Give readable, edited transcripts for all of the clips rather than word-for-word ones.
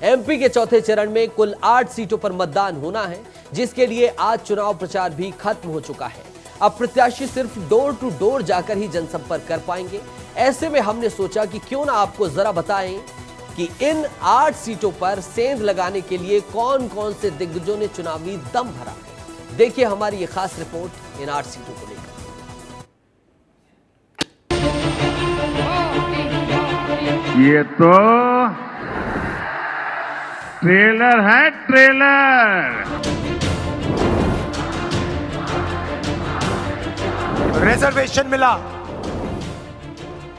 MP के चौथे चरण में कुल 8 सीटों पर मतदान होना है, जिसके लिए आज चुनाव प्रचार भी खत्म हो चुका है। अब प्रत्याशी सिर्फ डोर टू डोर जाकर ही जनसंपर्क कर पाएंगे। ऐसे में हमने सोचा कि क्यों ना आपको जरा बताएं कि इन 8 सीटों पर सेंध लगाने के लिए कौन कौन से दिग्गजों ने चुनावी दम भरा है। देखिए हमारी ये खास रिपोर्ट इन 8 सीटों को लेकर। ये तो ट्रेलर है, ट्रेलर। रिजर्वेशन मिला,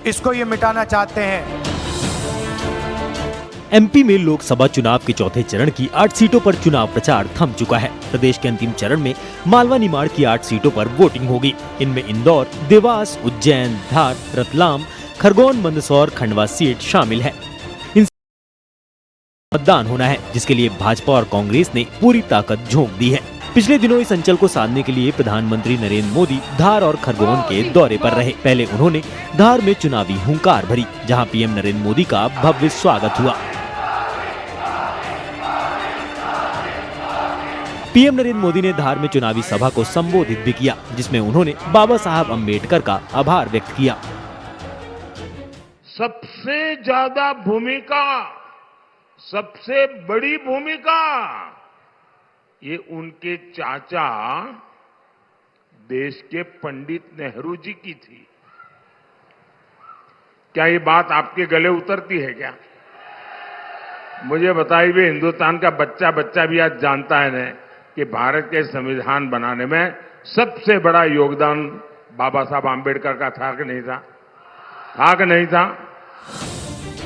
इसको ये मिटाना चाहते हैं। एमपी में लोकसभा चुनाव के चौथे चरण की 8 सीटों पर चुनाव प्रचार थम चुका है। प्रदेश के अंतिम चरण में मालवा निमाड़ की 8 सीटों पर वोटिंग होगी। इनमें इंदौर, देवास, उज्जैन, धार, रतलाम, खरगोन, मंदसौर, खंडवा सीट शामिल है। इन मतदान होना है, जिसके लिए भाजपा और कांग्रेस ने पूरी ताकत झोंक दी है। पिछले दिनों इस अंचल को साधने के लिए प्रधानमंत्री नरेंद्र मोदी धार और खरगोन के दौरे पर रहे। पहले उन्होंने धार में चुनावी हुंकार भरी, जहां पीएम नरेंद्र मोदी का भव्य स्वागत हुआ। पीएम नरेंद्र मोदी ने धार में चुनावी सभा को संबोधित भी किया, जिसमें उन्होंने बाबा साहब अम्बेडकर का आभार व्यक्त किया। सबसे ज्यादा भूमिका, सबसे बड़ी भूमिका ये उनके चाचा देश के पंडित नेहरू जी की थी। क्या ये बात आपके गले उतरती है क्या? मुझे बताइए, हिंदुस्तान का बच्चा बच्चा भी आज जानता है न कि भारत के संविधान बनाने में सबसे बड़ा योगदान बाबा साहब आम्बेडकर का था कि नहीं था? था कि नहीं था?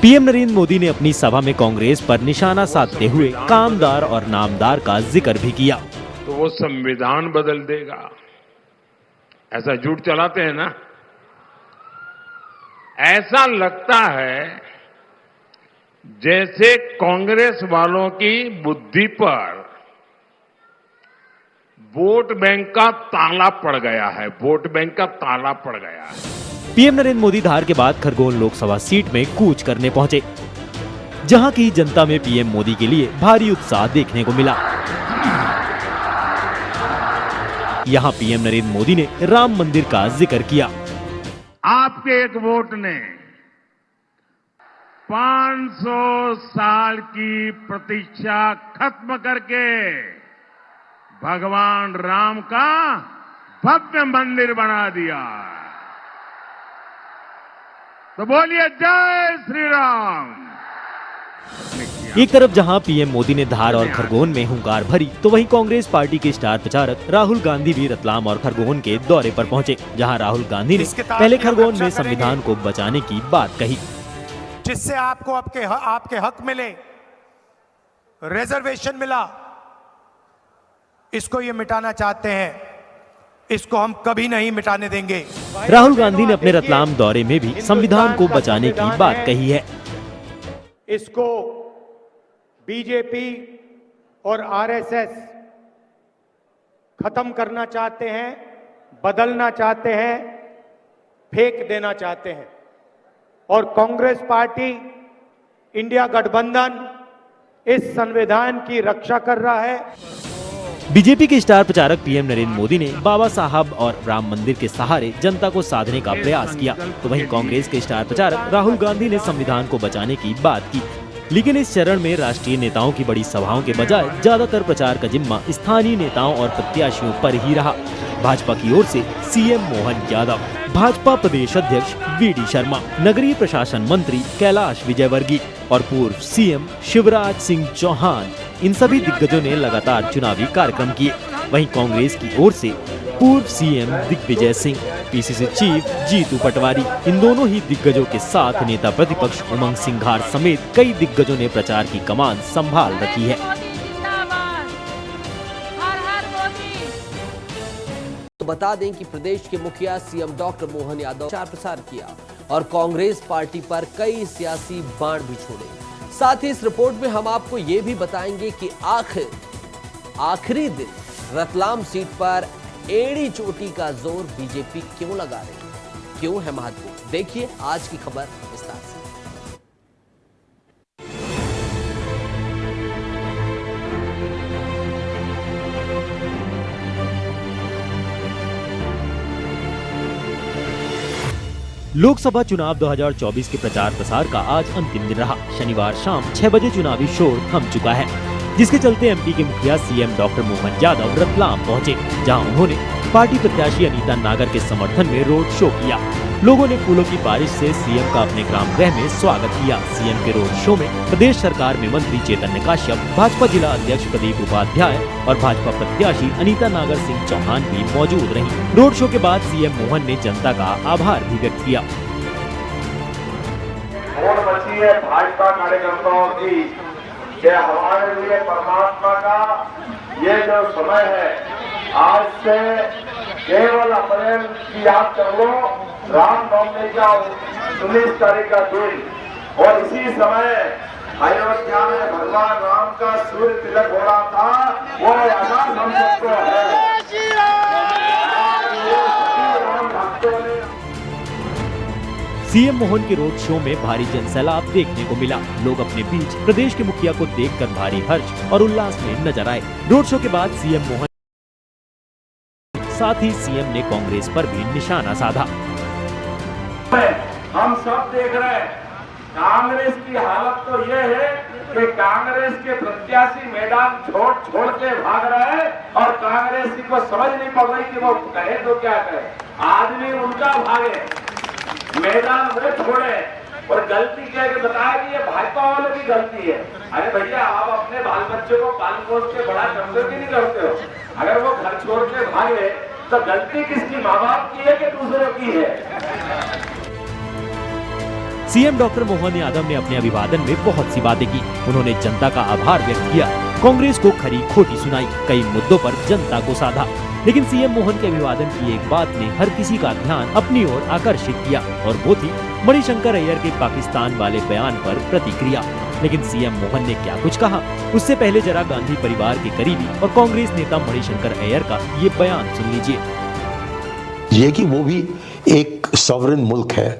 पीएम नरेंद्र मोदी ने अपनी सभा में कांग्रेस पर निशाना साधते हुए कामदार और नामदार का जिक्र भी किया। तो वो संविधान बदल देगा, ऐसा झूठ चलाते हैं ना। ऐसा लगता है जैसे कांग्रेस वालों की बुद्धि पर वोट बैंक का ताला पड़ गया है, वोट बैंक का ताला पड़ गया है। पीएम नरेंद्र मोदी धार के बाद खरगोन लोकसभा सीट में कूच करने पहुंचे, जहां की जनता में पीएम मोदी के लिए भारी उत्साह देखने को मिला। यहां पीएम नरेंद्र मोदी ने राम मंदिर का जिक्र किया। आपके एक वोट ने 500 साल की प्रतीक्षा खत्म करके भगवान राम का भव्य मंदिर बना दिया। तो बोलिए जय श्री राम। एक तरफ जहां पीएम मोदी ने धार और खरगोन में हुंकार भरी, तो वहीं कांग्रेस पार्टी के स्टार प्रचारक राहुल गांधी भी रतलाम और खरगोन के दौरे पर पहुंचे, जहां राहुल गांधी ने पहले खरगोन में संविधान को बचाने की बात कही, जिससे आपको आपके हक मिले, रिजर्वेशन मिला, इसको ये मिटाना चाहते हैं। इसको हम कभी नहीं मिटाने देंगे। राहुल गांधी ने अपने रतलाम दौरे में भी संविधान को बचाने की बात कही है। इसको बीजेपी और आरएसएस खत्म करना चाहते हैं, बदलना चाहते हैं, फेंक देना चाहते हैं। और कांग्रेस पार्टी, इंडिया गठबंधन इस संविधान की रक्षा कर रहा है। बीजेपी के स्टार प्रचारक पीएम नरेंद्र मोदी ने बाबा साहब और राम मंदिर के सहारे जनता को साधने का प्रयास किया, तो वहीं कांग्रेस के स्टार प्रचारक राहुल गांधी ने संविधान को बचाने की बात की। लेकिन इस चरण में राष्ट्रीय नेताओं की बड़ी सभाओं के बजाय ज्यादातर प्रचार का जिम्मा स्थानीय नेताओं और प्रत्याशियों पर ही रहा। भाजपा की ओर से सीएम मोहन यादव, भाजपा प्रदेश अध्यक्ष वीडी शर्मा, नगरीय प्रशासन मंत्री कैलाश विजयवर्गीय और पूर्व सीएम शिवराज सिंह चौहान, इन सभी दिग्गजों ने लगातार चुनावी कार्यक्रम किए। वहीं कांग्रेस की ओर से पूर्व CM Digvijaya Singh, PCC chief Jitu Patwari, इन दोनों ही दिग्गजों के साथ नेता प्रतिपक्ष उमंग सिंघार समेत कई दिग्गजों ने प्रचार की कमान संभाल रखी है। तो बता दें कि प्रदेश के मुखिया सीएम डॉक्टर मोहन यादव प्रचार प्रसार किया और कांग्रेस पार्टी पर कई सियासी बाण भी छोड़े। साथ ही इस रिपोर्ट में हम आपको ये भी बताएंगे कि आखिरी दिन रतलाम सीट पर एड़ी चोटी का जोर बीजेपी क्यों लगा रही है, क्यों है महत्वपूर्ण। देखिए आज की खबर विस्तार से। लोकसभा चुनाव 2024 के प्रचार प्रसार का आज अंतिम दिन रहा। शनिवार शाम 6 बजे चुनावी शोर थम चुका है, जिसके चलते एमपी के मुखिया सीएम डॉक्टर मोहन यादव रतलाम पहुंचे, जहां उन्होंने पार्टी प्रत्याशी अनीता नागर के समर्थन में रोड शो किया। लोगों ने फूलों की बारिश से सीएम का अपने ग्राम गृह में स्वागत किया। सीएम के रोड शो में प्रदेश सरकार में मंत्री चैतन्य काश्यप, भाजपा जिला अध्यक्ष प्रदीप उपाध्याय और भाजपा प्रत्याशी अनीता नागर सिंह चौहान भी मौजूद रहीं। रोड शो के बाद सीएम मोहन ने जनता का आभार भी व्यक्त किया। मची है भाजपा कार्यकर्ताओं की कि हमारे लिए परमात्मा का ये जो समय है, आज से केवल अप्रैल की याद कर लो, रामनवमी का 19 तारीख का दिन, और इसी समय अयोध्या में भगवान राम का सूर्य तिलक हो रहा था। वो आजाद हम सबको है। राम भक्तों ने सीएम मोहन के रोड शो में भारी जनसैलाब देखने को मिला। लोग अपने बीच प्रदेश के मुखिया को देखकर भारी हर्ष और उल्लास में नजर आए। रोड शो के बाद सीएम मोहन साथ ही सीएम ने कांग्रेस पर भी निशाना साधा। हम सब देख रहे हैं, कांग्रेस की हालत तो ये है कि कांग्रेस के प्रत्याशी मैदान छोड़ के भाग रहे हैं और कांग्रेस को समझ नहीं पड़ रही कि वो कहे तो क्या कहे। आदमी उनका भागे, मैदान वो छोड़े और गलती कह के बताया कि ये भाजपा वालों की गलती है। अरे भैया, आप अपने बाल बच्चों को पाल पोस के बड़ा करते हो कि नहीं करते हो? अगर वो घर छोड़ के भागे तो गलती किसकी, माँ बाप की है कि दूसरों की है? सीएम डॉक्टर मोहन यादव ने अपने अभिवादन में बहुत सी बातें की। उन्होंने जनता का आभार व्यक्त किया, कांग्रेस को खरी खोटी सुनाई, कई मुद्दों पर जनता को साधा। लेकिन सीएम मोहन के अभिवादन की एक बात ने हर किसी का ध्यान अपनी ओर आकर्षित किया और वो थी मणिशंकर अय्यर के पाकिस्तान वाले बयान पर प्रतिक्रिया। लेकिन सीएम मोहन ने क्या कुछ कहा, उससे पहले जरा गांधी परिवार के करीबी और कांग्रेस नेता मणिशंकर अय्यर का ये बयान सुन लीजिए। ये कि वो भी एक सॉवरेन मुल्क है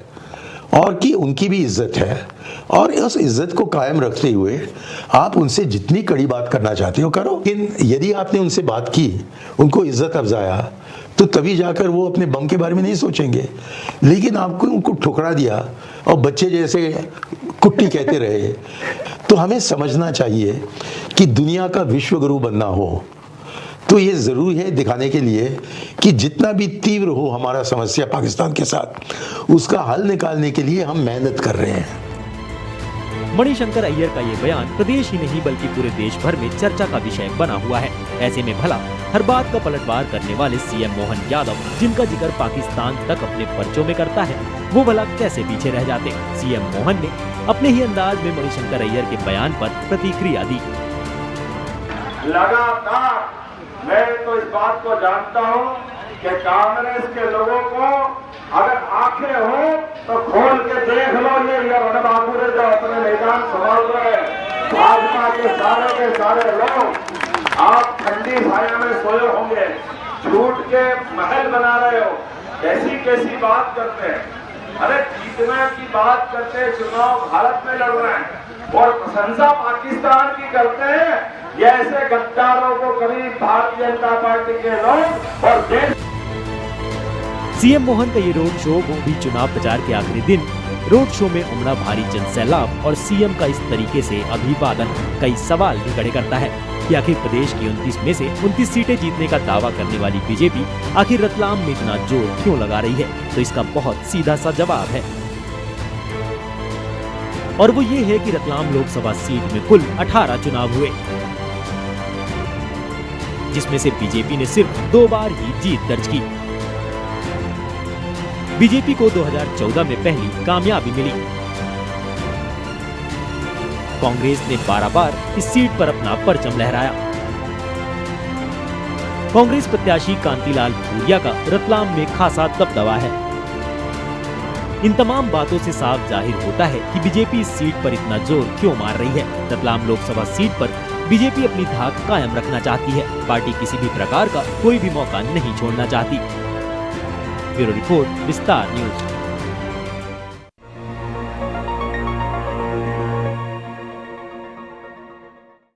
और कि उनकी भी इज्जत है, और उस इज्जत को कायम रखते हुए आप उनसे जितनी कड़ी बात करना चाहते हो करो। लेकिन यदि आपने उनसे बात की, उनको इज्जत अफजाया, तो तभी जाकर वो अपने बम के बारे में नहीं सोचेंगे। लेकिन आपको उनको ठुकरा दिया और बच्चे जैसे कुट्टी कहते रहे, तो हमें समझना चाहिए कि दुनिया का विश्व गुरु बनना हो तो ये जरूरी है दिखाने के लिए कि जितना भी तीव्र हो हमारा समस्या पाकिस्तान के साथ, उसका हल निकालने के लिए हम मेहनत कर रहे हैं। मणिशंकर अय्यर का ये बयान प्रदेश ही नहीं बल्कि पूरे देश भर में चर्चा का विषय बना हुआ है। ऐसे में भला हर बात का पलटवार करने वाले सीएम मोहन यादव, जिनका जिक्र पाकिस्तान तक अपने पर्चों में करता है, वो भला कैसे पीछे रह जाते। सीएम मोहन ने अपने ही अंदाज में मणिशंकर अय्यर के बयान पर प्रतिक्रिया दी। लगातार मैं तो इस बात को जानता हूं कि कांग्रेस के लोगों को अगर आंखें हो तो खोल के देख लो, ये बाबू रे जो अपने मैदान संभाल रहे हैं, भाजपा के सारे लोग आप ठंडी छाया में सोए होंगे, झूठ के महल बना रहे हो, कैसी बात करते हैं। अरे जीतने की बात करते हैं, चुनाव भारत में लड़ रहे हैं और प्रशंसा पाकिस्तान की करते हैं। ये ऐसे गद्दारों को कभी भारतीय जनता पार्टी के लोग और देश। सीएम मोहन का ये रोड शो, वो भी चुनाव प्रचार के आखिरी दिन। रोड शो में उमड़ा भारी जनसैलाब और सीएम का इस तरीके से अभिवादन कई सवाल भी खड़े करता है कि आखिर प्रदेश की 29 में से 29 सीटें जीतने का दावा करने वाली बीजेपी आखिर रतलाम में इतना जोर क्यों लगा रही है। तो इसका बहुत सीधा सा जवाब है, और वो ये है कि रतलाम लोकसभा सीट में कुल 18 चुनाव हुए, जिसमें से बीजेपी ने सिर्फ 2 बार ही जीत दर्ज की। बीजेपी को 2014 में पहली कामयाबी मिली। कांग्रेस ने 12 बार इस सीट पर अपना परचम लहराया। कांग्रेस प्रत्याशी कांतिलाल भूरिया का रतलाम में खासा दबदबा है। इन तमाम बातों से साफ जाहिर होता है कि बीजेपी इस सीट पर इतना जोर क्यों मार रही है। रतलाम लोकसभा सीट पर बीजेपी अपनी धाक कायम रखना चाहती है। पार्टी किसी भी प्रकार का कोई भी मौका नहीं छोड़ना चाहती। ब्यूरो रिपोर्ट, विस्तार न्यूज।